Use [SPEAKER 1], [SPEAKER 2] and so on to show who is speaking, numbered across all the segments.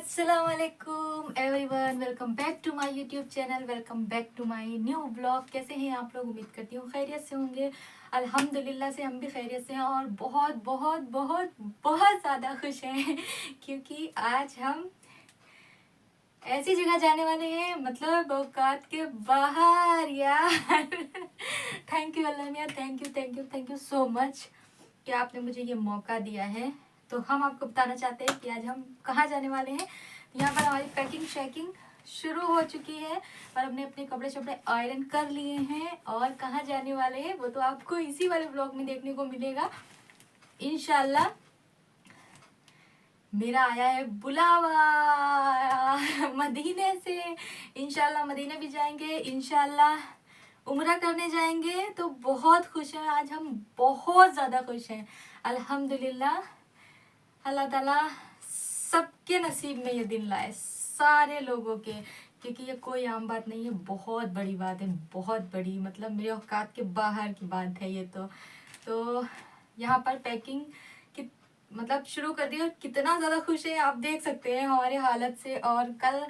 [SPEAKER 1] अस्सलाम वालेकुम everyone, welcome back to my YouTube channel. Welcome back to my new blog. कैसे हैं आप लोग? उम्मीद करती हूँ खैरियत से होंगे। अल्हम्दुलिल्लाह से हम भी खैरियत से हैं और बहुत बहुत बहुत बहुत ज़्यादा खुश हैं क्योंकि आज हम ऐसी जगह जाने वाले हैं, मतलब औकात के बाहर यार। थैंक यू अल्लाह मियाँ, thank you thank you thank you so much कि आपने मुझे ये मौका दिया है। तो हम आपको बताना चाहते हैं कि आज हम कहाँ जाने वाले हैं। यहाँ पर हमारी पैकिंग शैकिंग शुरू हो चुकी है और हमने अपने कपड़े शपड़े आयरन कर लिए हैं और कहाँ जाने वाले हैं वो तो आपको इसी वाले ब्लॉग में देखने को मिलेगा इंशाल्लाह। मेरा आया है बुलावा मदीने से। इंशाल्लाह मदीने भी जाएंगे, इंशाल्लाह उम्रा करने जाएंगे। तो बहुत खुश हैं आज हम, बहुत ज़्यादा खुश हैं अल्हम्दुलिल्लाह। अल्लाह ताला सबके नसीब में ये दिन लाए, सारे लोगों के, क्योंकि ये कोई आम बात नहीं है, बहुत बड़ी बात है, बहुत बड़ी, मतलब मेरे औकात के बाहर की बात है ये तो यहाँ पर पैकिंग कि मतलब शुरू कर दी और कितना ज़्यादा खुश है आप देख सकते हैं हमारे हालत से। और कल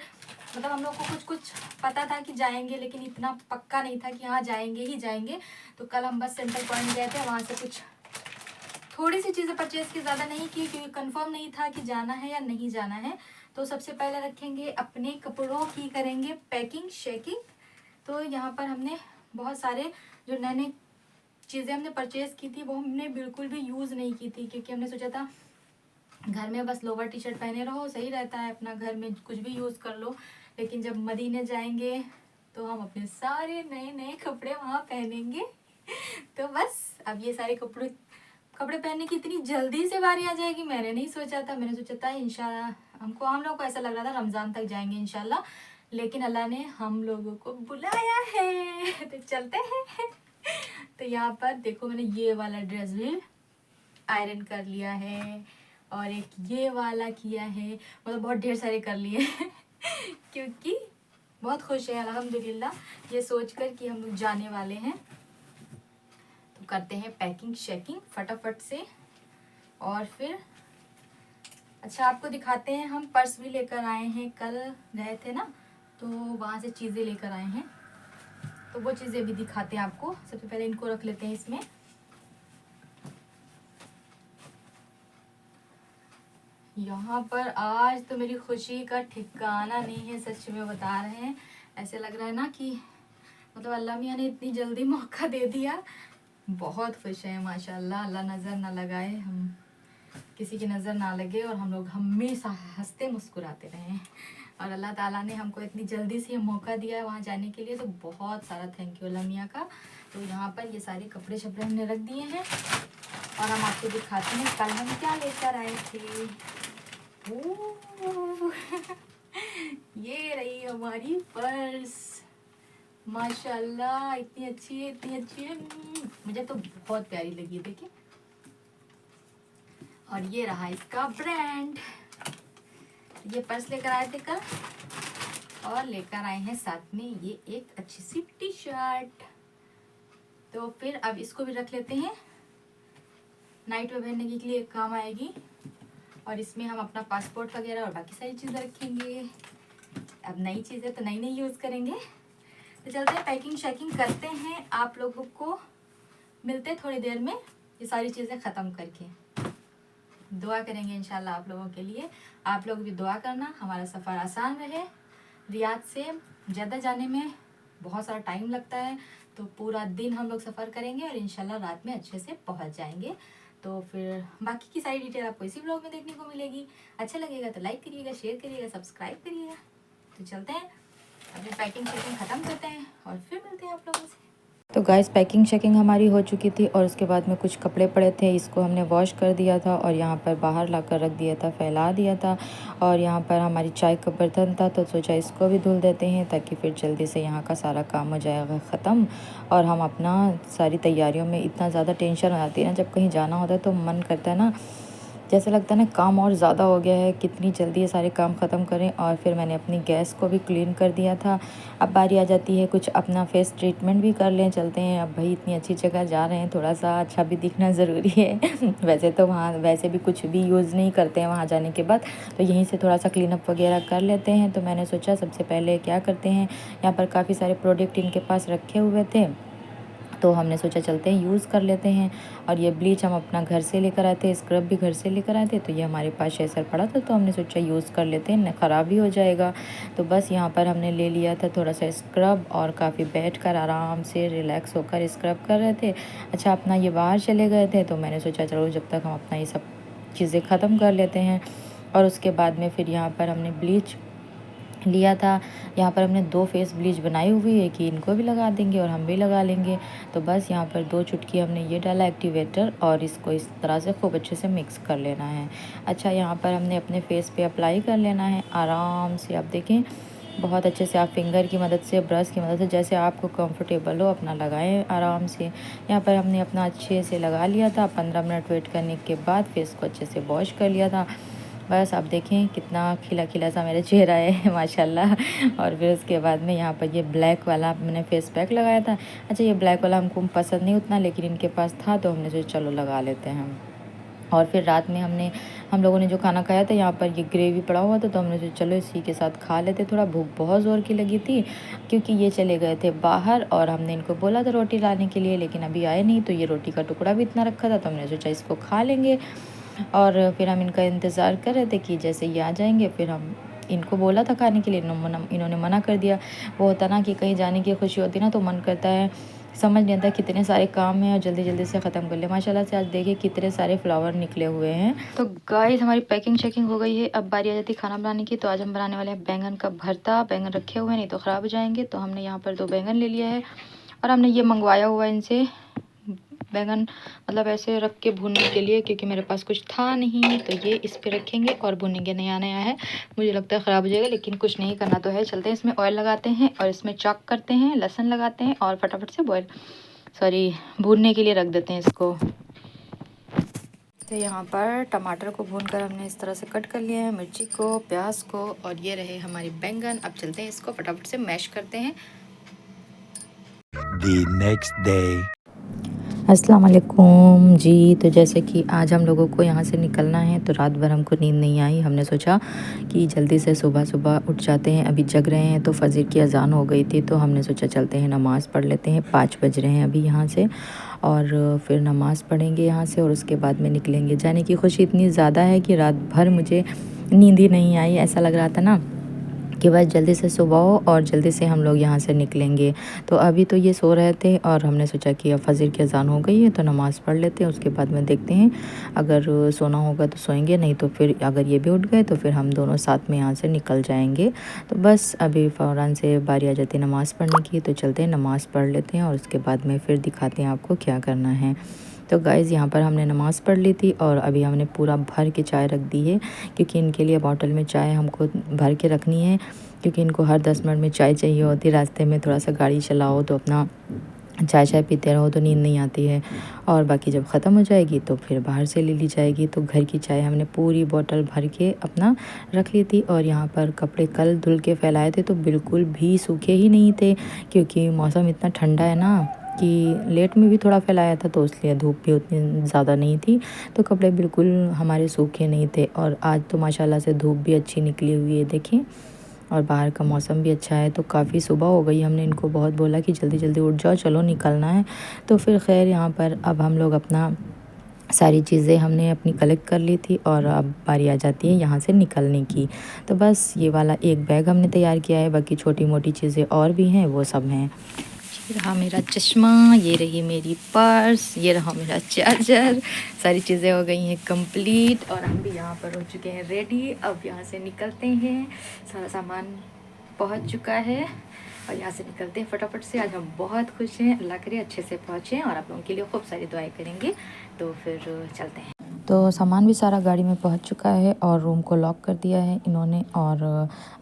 [SPEAKER 1] मतलब हम लोग को कुछ कुछ पता था कि जाएंगे, लेकिन इतना पक्का नहीं था कि हाँ जाएंगे ही जाएंगे। तो कल हम बस सेंटर पॉइंट गए थे, वहाँ से कुछ थोड़ी सी चीज़ें परचेज की, ज़्यादा नहीं की, क्योंकि कंफर्म नहीं था कि जाना है या नहीं जाना है। तो सबसे पहले रखेंगे अपने कपड़ों की, करेंगे पैकिंग शेकिंग। तो यहाँ पर हमने बहुत सारे जो नए नए चीज़ें हमने परचेज़ की थी वो हमने बिल्कुल भी यूज़ नहीं की थी, क्योंकि हमने सोचा था घर में बस लोवर टी शर्ट पहने रहो, सही रहता है, अपना घर में कुछ भी यूज़ कर लो। लेकिन जब मदीने जाएंगे तो हम अपने सारे नए नए कपड़े वहाँ पहनेंगे। तो बस अब ये सारे कपड़े पहनने की इतनी जल्दी से बारी आ जाएगी मैंने नहीं सोचा था। मैंने सोचा था इंशाल्लाह, हम लोग को ऐसा लग रहा था रमज़ान तक जाएंगे इंशाल्लाह, लेकिन अल्लाह ने हम लोगों को बुलाया है तो चलते हैं। तो यहाँ पर देखो, मैंने ये वाला ड्रेस भी आयरन कर लिया है और एक ये वाला किया है, मतलब बहुत ढेर सारे कर लिए हैं क्योंकि बहुत खुश है अल्हम्दुलिल्लाह ये सोचकर कि हम लोग जाने वाले हैं। तो करते हैं पैकिंग शेकिंग फटाफट से और फिर अच्छा आपको दिखाते हैं। हम पर्स भी लेकर आए हैं, कल गए थे ना तो वहाँ से चीज़ें लेकर आए हैं, तो वो चीज़ें भी दिखाते हैं आपको। सबसे पहले इनको रख लेते हैं इसमें। यहाँ पर आज तो मेरी खुशी का ठिकाना नहीं है, सच में बता रहे हैं। ऐसे लग रहा है ना कि मतलब अल्लाह मियाँ ने इतनी जल्दी मौका दे दिया। बहुत खुश हैं माशाल्लाह, अल्लाह नज़र ना लगाए, हम किसी की नज़र ना लगे और हम लोग हमेशा हंसते मुस्कुराते रहें। और अल्लाह ताला ने हमको इतनी जल्दी से ये मौका दिया है वहाँ जाने के लिए, तो बहुत सारा थैंक यू अल्लाह मियाँ का। तो यहाँ पर ये सारे कपड़े शपड़े हमने रख दिए हैं और हम आपको दिखाते हैं कल हम क्या लेकर आए थे। ये रही हमारी पर्स, माशाल्लाह इतनी अच्छी है, इतनी अच्छी है, मुझे तो बहुत प्यारी लगी है, देखिए। और ये रहा इसका ब्रांड। ये पर्स लेकर आए थे कल और लेकर आए हैं साथ में ये एक अच्छी सी टी शर्ट। तो फिर अब इसको भी रख लेते हैं, नाइट में पहनने के लिए काम आएगी। और इसमें हम अपना पासपोर्ट वगैरह और बाकी सारी चीज़ें रखेंगे। अब नई चीज़ें तो नई नई यूज़ करेंगे। तो चलते हैं पैकिंग शैकिंग करते हैं, आप लोगों को मिलते हैं थोड़ी देर में ये सारी चीज़ें ख़त्म करके। दुआ करेंगे इंशाल्लाह आप लोगों के लिए, आप लोग भी दुआ करना हमारा सफ़र आसान रहे। रियाद से जद्दा जाने में बहुत सारा टाइम लगता है, तो पूरा दिन हम लोग सफ़र करेंगे और इंशाल्लाह रात में अच्छे से पहुंच जाएंगे। तो फिर बाकी की सारी डिटेल आपको इसी ब्लॉग में देखने को मिलेगी। अच्छा लगेगा तो लाइक करिएगा, शेयर करिएगा, सब्सक्राइब करिएगा। तो चलते हैं, अभी पैकिंग शैकिंग ख़त्म करते हैं और फिर मिलते हैं आप लोगों से।
[SPEAKER 2] तो गाइस पैकिंग शेकिंग हमारी हो चुकी थी और उसके बाद में कुछ कपड़े पड़े थे, इसको हमने वॉश कर दिया था और यहाँ पर बाहर लाकर रख दिया था, फैला दिया था। और यहाँ पर हमारी चाय का बर्तन था तो सोचा इसको भी धुल देते हैं ताकि फिर जल्दी से यहाँ का सारा काम हो जाएगा ख़त्म। और हम अपना सारी तैयारियों में इतना ज़्यादा टेंशन हो जाती है ना, जब कहीं जाना होता है तो मन करता है ना जैसे लगता है ना काम और ज़्यादा हो गया है, कितनी जल्दी ये सारे काम ख़त्म करें। और फिर मैंने अपनी गैस को भी क्लीन कर दिया था। अब बारी आ जाती है कुछ अपना फेस ट्रीटमेंट भी कर लें, चलते हैं। अब भाई इतनी अच्छी जगह जा रहे हैं, थोड़ा सा अच्छा भी दिखना ज़रूरी है। वैसे तो वहाँ वैसे भी कुछ भी यूज़ नहीं करते हैं वहाँ जाने के बाद, तो यहीं से थोड़ा सा क्लीनअप वगैरह कर लेते हैं। तो मैंने सोचा सबसे पहले क्या करते हैं, यहाँ पर काफ़ी सारे प्रोडक्ट इनके पास रखे हुए थे, तो हमने सोचा चलते हैं यूज़ कर लेते हैं। और ये ब्लीच हम अपना घर से लेकर आए थे, स्क्रब भी घर से लेकर आए थे, तो ये हमारे पास शेसर पड़ा था, तो हमने सोचा यूज़ कर लेते हैं, न ख़राब भी हो जाएगा। तो बस यहाँ पर हमने ले लिया था थोड़ा सा स्क्रब, और काफ़ी बैठकर आराम से रिलैक्स होकर स्क्रब कर रहे थे। अच्छा, अपना ये बाहर चले गए थे, तो मैंने सोचा चलो जब तक हम अपना ये सब चीज़ें ख़त्म कर लेते हैं। और उसके बाद में फिर यहाँ पर हमने ब्लीच लिया था। यहाँ पर हमने 2 फेस ब्लीच बनाई हुई है कि इनको भी लगा देंगे और हम भी लगा लेंगे। तो बस यहाँ पर 2 चुटकी हमने ये डाला एक्टिवेटर, और इसको इस तरह से खूब अच्छे से मिक्स कर लेना है। अच्छा, यहाँ पर हमने अपने फेस पे अप्लाई कर लेना है आराम से। आप देखें, बहुत अच्छे से आप फिंगर की मदद से, ब्रश की मदद से, जैसे आपको कंफर्टेबल हो अपना लगाएं आराम से। यहाँ पर हमने अपना अच्छे से लगा लिया था। 15 मिनट वेट करने के बाद फेस को अच्छे से वॉश कर लिया था। बस आप देखें कितना खिला खिला सा मेरा चेहरा है माशाल्लाह। और फिर उसके बाद में यहाँ पर ये ब्लैक वाला मैंने फेस पैक लगाया था। अच्छा, ये ब्लैक वाला हमको पसंद नहीं उतना, लेकिन इनके पास था तो हमने सोचा चलो लगा लेते हैं हम। और फिर रात में हम लोगों ने जो खाना खाया था, यहाँ पर ये ग्रेवी पड़ा हुआ था, तो हमने सोचा चलो इसी के साथ खा लेते। थोड़ा भूख बहुत ज़ोर की लगी थी, क्योंकि ये चले गए थे बाहर, और हमने इनको बोला था रोटी लाने के लिए, लेकिन अभी आए नहीं। तो ये रोटी का टुकड़ा भी इतना रखा था, तो हमने सोचा इसको खा लेंगे। और फिर हम इनका इंतज़ार कर रहे थे कि जैसे ये आ जाएंगे, फिर हम इनको बोला था खाने के लिए, इन्होंने मना कर दिया। वो होता ना कि कहीं जाने की खुशी होती ना, तो मन करता है, समझ नहीं आता कितने सारे काम हैं और जल्दी जल्दी से ख़त्म कर ले। माशाल्लाह से आज देखिए कितने सारे फ्लावर निकले हुए हैं। तो गाइस, हमारी पैकिंग शेकिंग हो गई है। अब बारी आ जाती है खाना बनाने की। तो आज हम बनाने वाले हैं बैंगन का भरता। बैंगन रखे हुए हैं, नहीं तो ख़राब हो जाएंगे। तो हमने यहाँ पर 2 बैंगन ले लिया है, और हमने ये मंगवाया हुआ है इनसे बैंगन, मतलब ऐसे रख के भूनने के लिए, क्योंकि मेरे पास कुछ था नहीं। तो ये इस पे रखेंगे और भूनेंगे। नया नया है, मुझे लगता है ख़राब हो जाएगा, लेकिन कुछ नहीं करना तो है। चलते हैं, इसमें ऑयल लगाते हैं और इसमें चॉक करते हैं, लहसुन लगाते हैं, और फटाफट से भूनने के लिए रख देते हैं इसको। तो यहाँ पर टमाटर को भूनकर हमने इस तरह से कट कर लिया है, मिर्ची को, प्याज को, और ये रहे हमारे बैंगन। अब चलते हैं, इसको फटाफट से मैश करते हैं।
[SPEAKER 3] The next day.
[SPEAKER 2] अस्सलाम वालेकुम जी। तो जैसे कि आज हम लोगों को यहाँ से निकलना है, तो रात भर हमको नींद नहीं आई। हमने सोचा कि जल्दी से सुबह सुबह उठ जाते हैं। अभी जग रहे हैं, तो फजर की अजान हो गई थी, तो हमने सोचा चलते हैं नमाज़ पढ़ लेते हैं। 5 बज रहे हैं अभी यहाँ से, और फिर नमाज़ पढ़ेंगे यहाँ से, और उसके बाद में निकलेंगे। जाने की खुशी इतनी ज़्यादा है कि रात भर मुझे नींद ही नहीं आई। ऐसा लग रहा था ना कि बस जल्दी से सुबह हो और जल्दी से हम लोग यहाँ से निकलेंगे। तो अभी तो ये सो रहे थे, और हमने सोचा कि अब फजर की अजान हो गई है, तो नमाज़ पढ़ लेते हैं। उसके बाद में देखते हैं, अगर सोना होगा तो सोएंगे, नहीं तो फिर अगर ये भी उठ गए तो फिर हम दोनों साथ में यहाँ से निकल जाएंगे। तो बस अभी फ़ौरन से बारी आ जाती है नमाज़ पढ़ने की, तो चलते हैं नमाज़ पढ़ लेते हैं, और उसके बाद में फिर दिखाते हैं आपको क्या करना है। तो गाइज़, यहाँ पर हमने नमाज़ पढ़ ली थी, और अभी हमने पूरा भर के चाय रख दी है, क्योंकि इनके लिए बॉटल में चाय हमको भर के रखनी है, क्योंकि इनको हर 10 मिनट में चाय चाहिए होती है। रास्ते में थोड़ा सा गाड़ी चलाओ तो अपना चाय पीते रहो, तो नींद नहीं आती है। और बाकी जब ख़त्म हो जाएगी तो फिर बाहर से ले ली जाएगी। तो घर की चाय हमने पूरी बोतल भर के अपना रख ली थी। और यहाँ पर कपड़े कल धुल के फैलाए थे, तो बिल्कुल भी सूखे ही नहीं थे, क्योंकि मौसम इतना ठंडा है ना कि लेट में भी थोड़ा फैलाया था, तो इसलिए धूप भी उतनी ज़्यादा नहीं थी, तो कपड़े बिल्कुल हमारे सूखे नहीं थे। और आज तो माशाल्लाह से धूप भी अच्छी निकली हुई है, देखिए, और बाहर का मौसम भी अच्छा है। तो काफ़ी सुबह हो गई, हमने इनको बहुत बोला कि जल्दी जल्दी उठ जाओ, चलो निकलना है। तो फिर खैर यहाँ पर अब हम लोग अपना सारी चीज़ें हमने अपनी कलेक्ट कर ली थी, और अब बारी आ जाती है यहाँ से निकलने की। तो बस ये वाला एक बैग हमने तैयार किया है, बाकी छोटी मोटी चीज़ें और भी हैं, वो सब हैं। ये रहा मेरा चश्मा, ये रही मेरी पर्स, ये रहा मेरा चार्जर। सारी चीज़ें हो गई हैं कंप्लीट, और हम भी यहाँ पर हो चुके हैं रेडी। अब यहाँ से निकलते हैं, सारा सामान पहुँच चुका है, और यहाँ से निकलते हैं फटाफट से। आज हम बहुत खुश हैं, अल्लाह करे अच्छे से पहुँचें, और आप लोगों के लिए खूब सारी दुआएं करेंगे। तो फिर चलते हैं। तो सामान भी सारा गाड़ी में पहुंच चुका है और रूम को लॉक कर दिया है इन्होंने। और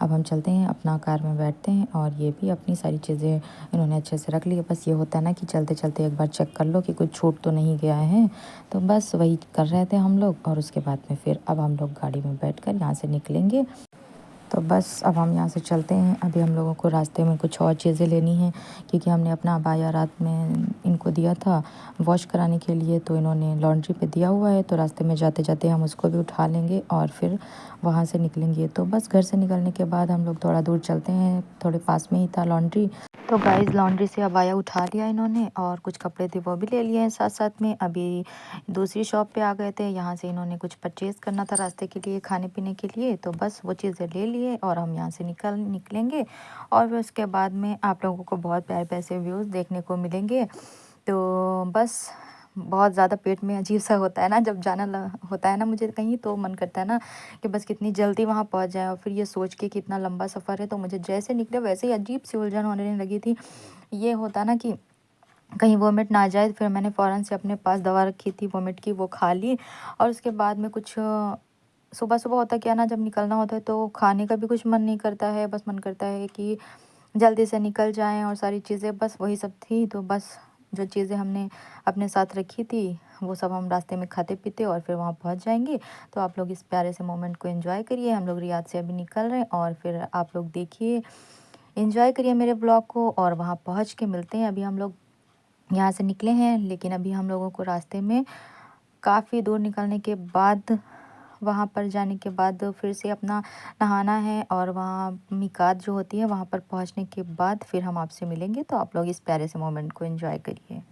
[SPEAKER 2] अब हम चलते हैं, अपना कार में बैठते हैं। और ये भी अपनी सारी चीज़ें इन्होंने अच्छे से रख ली है। बस ये होता है ना कि चलते चलते एक बार चेक कर लो कि कुछ छूट तो नहीं गया है। तो बस वही कर रहे थे हम लोग। और उसके बाद में फिर अब हम लोग गाड़ी में बैठकर यहाँ से निकलेंगे। तो बस अब हम यहाँ से चलते हैं। अभी हम लोगों को रास्ते में कुछ और चीज़ें लेनी हैं, क्योंकि हमने अपना अबाया रात में इनको दिया था वॉश कराने के लिए, तो इन्होंने लॉन्ड्री पे दिया हुआ है। तो रास्ते में जाते जाते हम उसको भी उठा लेंगे और फिर वहाँ से निकलेंगे। तो बस घर से निकलने के बाद हम लोग थोड़ा दूर चलते हैं, थोड़े पास में ही था लॉन्ड्री। तो गाइस लॉन्ड्री से अबाया उठा लिया इन्होंने और कुछ कपड़े थे वो भी ले लिए हैं साथ साथ में। अभी दूसरी शॉप पे आ गए थे, यहाँ से इन्होंने कुछ परचेज़ करना था रास्ते के लिए, खाने पीने के लिए। तो बस वो चीज़ें ले लिए और हम यहाँ से निकलेंगे। और फिर उसके बाद में आप लोगों को बहुत प्यारे प्यारे से व्यूज़ देखने को मिलेंगे। तो बस बहुत ज़्यादा पेट में अजीब सा होता है ना जब होता है ना मुझे कहीं, तो मन करता है ना कि बस कितनी जल्दी वहाँ पहुँच जाए। और फिर ये सोच के कि इतना लंबा सफ़र है, तो मुझे जैसे निकले वैसे ही अजीब सी उलझन होने लगी थी। ये होता ना कि कहीं वोमिट ना आ जाए। फिर मैंने फ़ौरन से अपने पास दवा रखी थी वोमिट की, वो खा ली। और उसके बाद में कुछ सुबह सुबह होता क्या ना, जब निकलना होता है तो खाने का भी कुछ मन नहीं करता है, बस मन करता है कि जल्दी से निकल जाएं। और सारी चीज़ें बस वही सब थी। तो बस जो चीज़ें हमने अपने साथ रखी थी वो सब हम रास्ते में खाते पीते और फिर वहाँ पहुँच जाएंगे। तो आप लोग इस प्यारे से मोमेंट को एंजॉय करिए। हम लोग रियाद से अभी निकल रहे हैं और फिर आप लोग देखिए, एंजॉय करिए मेरे ब्लॉग को। और वहाँ पहुँच के मिलते हैं। अभी हम लोग यहाँ से निकले हैं, लेकिन अभी हम लोगों को रास्ते में काफ़ी दूर निकलने के बाद, वहाँ पर जाने के बाद फिर से अपना नहाना है। और वहाँ मिकात जो होती है वहाँ पर पहुँचने के बाद फिर हम आपसे मिलेंगे। तो आप लोग इस प्यारे से मोमेंट को एंजॉय करिए।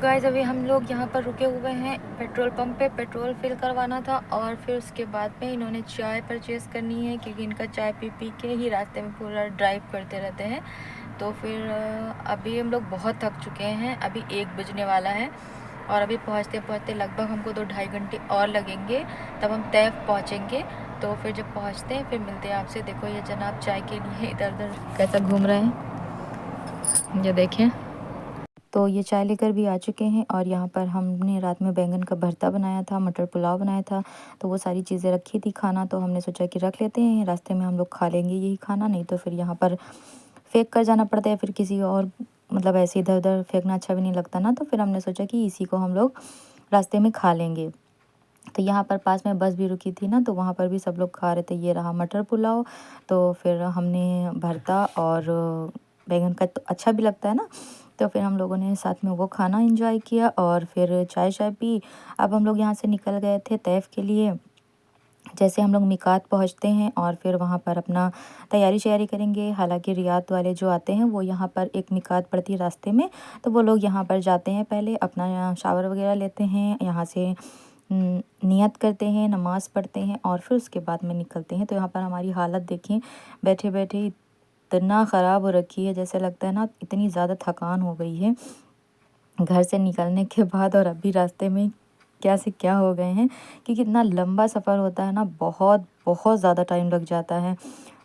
[SPEAKER 2] गाइस अभी हम लोग यहाँ पर रुके हुए हैं पेट्रोल पंप पे, पेट्रोल फिल करवाना था। और फिर उसके बाद में इन्होंने चाय परचेज़ करनी है, क्योंकि इनका चाय पी पी के ही रास्ते में पूरा ड्राइव करते रहते हैं। तो फिर अभी हम लोग बहुत थक चुके हैं, अभी 1 बजने वाला है। और अभी पहुँचते पहुँचते लगभग हमको 2-2.5 घंटे और लगेंगे, तब हम तैफ पहुँचेंगे। तो फिर जब पहुँचते हैं फिर मिलते हैं आपसे। देखो ये जनाब चाय के लिए इधर उधर कैसा घूम रहे हैं, ये देखें। तो ये चाय लेकर भी आ चुके हैं। और यहाँ पर हमने रात में बैंगन का भरता बनाया था, मटर पुलाव बनाया था, तो वो सारी चीज़ें रखी थी खाना। तो हमने सोचा कि रख लेते हैं, रास्ते में हम लोग खा लेंगे यही खाना, नहीं तो फिर यहाँ पर फेंक कर जाना पड़ता है। फिर किसी और मतलब ऐसे इधर उधर फेंकना अच्छा भी नहीं लगता ना। तो फिर हमने सोचा कि इसी को हम लोग रास्ते में खा लेंगे। तो यहाँ पर पास में बस भी रुकी थी ना, तो वहाँ पर भी सब लोग खा रहे थे। ये रहा मटर पुलाव। तो फिर हमने भरता और बैंगन का तो अच्छा भी लगता है ना, तो फिर हम लोगों ने साथ में वो खाना एंजॉय किया और फिर चाय शाय पी। अब हम लोग यहाँ से निकल गए थे तैफ के लिए। जैसे हम लोग मिकात पहुँचते हैं और फिर वहाँ पर अपना तैयारी शैयारी करेंगे। हालांकि रियाद वाले जो आते हैं वो यहाँ पर एक मिकात पड़ती है रास्ते में, तो वो लोग यहाँ पर जाते हैं, पहले अपना शावर वगैरह लेते हैं, यहाँ से नियत करते हैं, नमाज़ पढ़ते हैं और फिर उसके बाद में निकलते हैं। तो यहाँ पर हमारी हालत देखें, बैठे बैठे इतना ख़राब हो रखी है, जैसे लगता है ना इतनी ज़्यादा थकान हो गई है घर से निकलने के बाद, और अभी रास्ते में क्या से क्या हो गए हैं, क्योंकि इतना लंबा सफ़र होता है ना, बहुत बहुत ज़्यादा टाइम लग जाता है।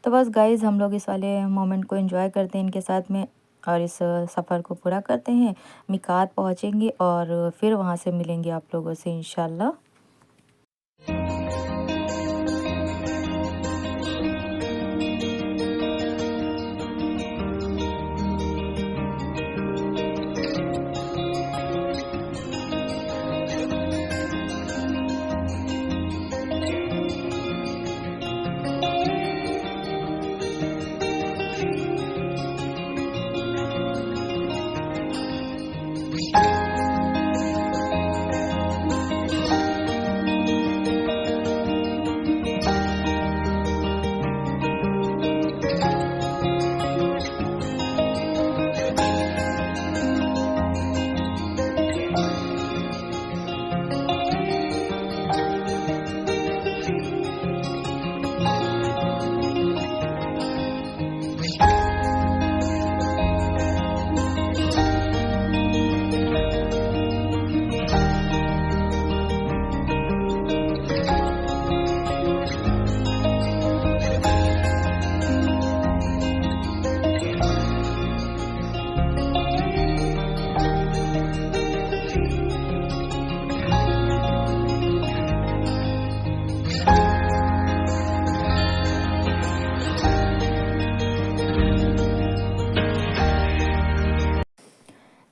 [SPEAKER 2] तो बस गाइज़ हम लोग इस वाले मोमेंट को एंजॉय करते हैं इनके साथ में, और इस सफ़र को पूरा करते हैं। मिकात पहुँचेंगे और फिर वहाँ से मिलेंगे आप लोगों से इंशाल्लाह।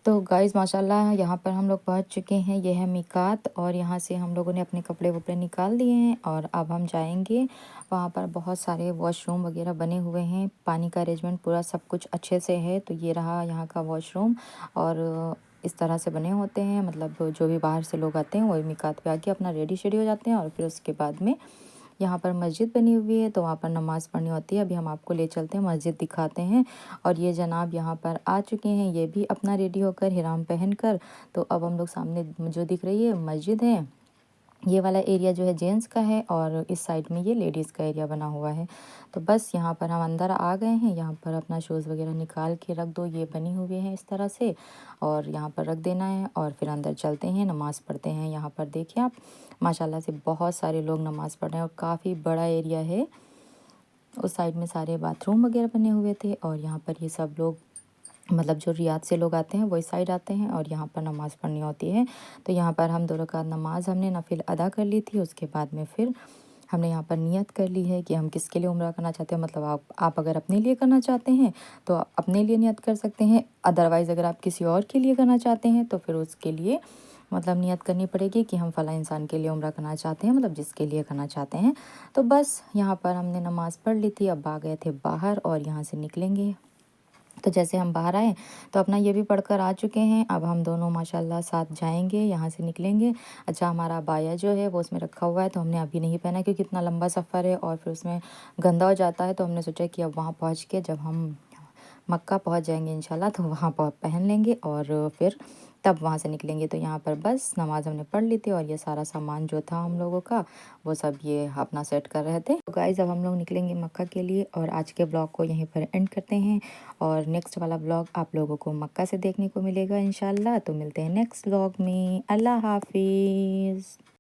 [SPEAKER 2] तो गाइज़ माशाल्लाह यहाँ पर हम लोग पहुँच चुके हैं। ये है मीकात, और यहाँ से हम लोगों ने अपने कपड़े वपड़े निकाल दिए हैं और अब हम जाएंगे। वहाँ पर बहुत सारे वॉशरूम वगैरह बने हुए हैं, पानी का अरेंजमेंट पूरा सब कुछ अच्छे से है। तो ये रहा यहाँ का वॉशरूम, और इस तरह से बने होते हैं, मतलब जो भी बाहर से लोग आते हैं वही मीकात पे आके अपना रेडी शेडी हो जाते हैं। और फिर उसके बाद में यहाँ पर मस्जिद बनी हुई है, तो वहाँ पर नमाज़ पढ़नी होती है। अभी हम आपको ले चलते हैं, मस्जिद दिखाते हैं। और ये जनाब यहाँ पर आ चुके हैं, ये भी अपना रेडी होकर हिराम पहन कर। तो अब हम लोग सामने जो दिख रही है मस्जिद है, ये वाला एरिया जो है जेंट्स का है, और इस साइड में ये लेडीज़ का एरिया बना हुआ है। तो बस यहाँ पर हम अंदर आ गए हैं। यहाँ पर अपना शूज़ वगैरह निकाल के रख दो, ये बनी हुई है इस तरह से, और यहाँ पर रख देना है। और फिर अंदर चलते हैं, नमाज़ पढ़ते हैं। यहाँ पर देखिए आप, माशाल्लाह से बहुत सारे लोग नमाज़ पढ़ रहे हैं, और काफ़ी बड़ा एरिया है। उस साइड में सारे बाथरूम वगैरह बने हुए थे, और यहाँ पर ये सब लोग, मतलब जो रियाद से लोग आते हैं वो इस साइड आते हैं, और यहाँ पर नमाज़ पढ़नी होती है। तो यहाँ पर हम 2 रकात नमाज हमने नफिल अदा कर ली थी। उसके बाद में फिर हमने यहाँ पर नियत कर ली है कि हम किसके लिए उम्रा करना चाहते हैं। मतलब आप अगर अपने लिए करना चाहते हैं तो अपने लिए नियत कर सकते हैं, अदरवाइज़ अगर आप किसी और के लिए करना चाहते हैं तो फिर उसके लिए मतलब नियत करनी पड़ेगी कि हम फ़लाँ इंसान के लिए उम्रा करना चाहते हैं, मतलब जिसके लिए करना चाहते हैं। तो बस यहाँ पर हमने नमाज़ पढ़ ली थी, अब आ गए थे बाहर और यहाँ से निकलेंगे। तो जैसे हम बाहर आए तो अपना ये भी पढ़कर आ चुके हैं। अब हम दोनों माशाल्लाह साथ जाएंगे, यहाँ से निकलेंगे। अच्छा, हमारा बाया जो है वो उसमें रखा हुआ है, तो हमने अभी नहीं पहना क्योंकि इतना लंबा सफ़र है और फिर उसमें गंदा हो जाता है। तो हमने सोचा कि अब वहाँ पहुँच के जब हम मक्का पहुँच जाएंगे इंशाल्लाह तो वहाँ पर पहन लेंगे, और फिर तब वहाँ से निकलेंगे। तो यहाँ पर बस नमाज़ हमने पढ़ ली थी, और ये सारा सामान जो था हम लोगों का वो सब ये अपना सेट कर रहे थे। तो गाइज़ अब हम लोग निकलेंगे मक्का के लिए, और आज के ब्लॉग को यहीं पर एंड करते हैं। और नेक्स्ट वाला ब्लॉग आप लोगों को मक्का से देखने को मिलेगा इंशाल्लाह। तो मिलते हैं नेक्स्ट ब्लॉग में। अल्लाह हाफिज़।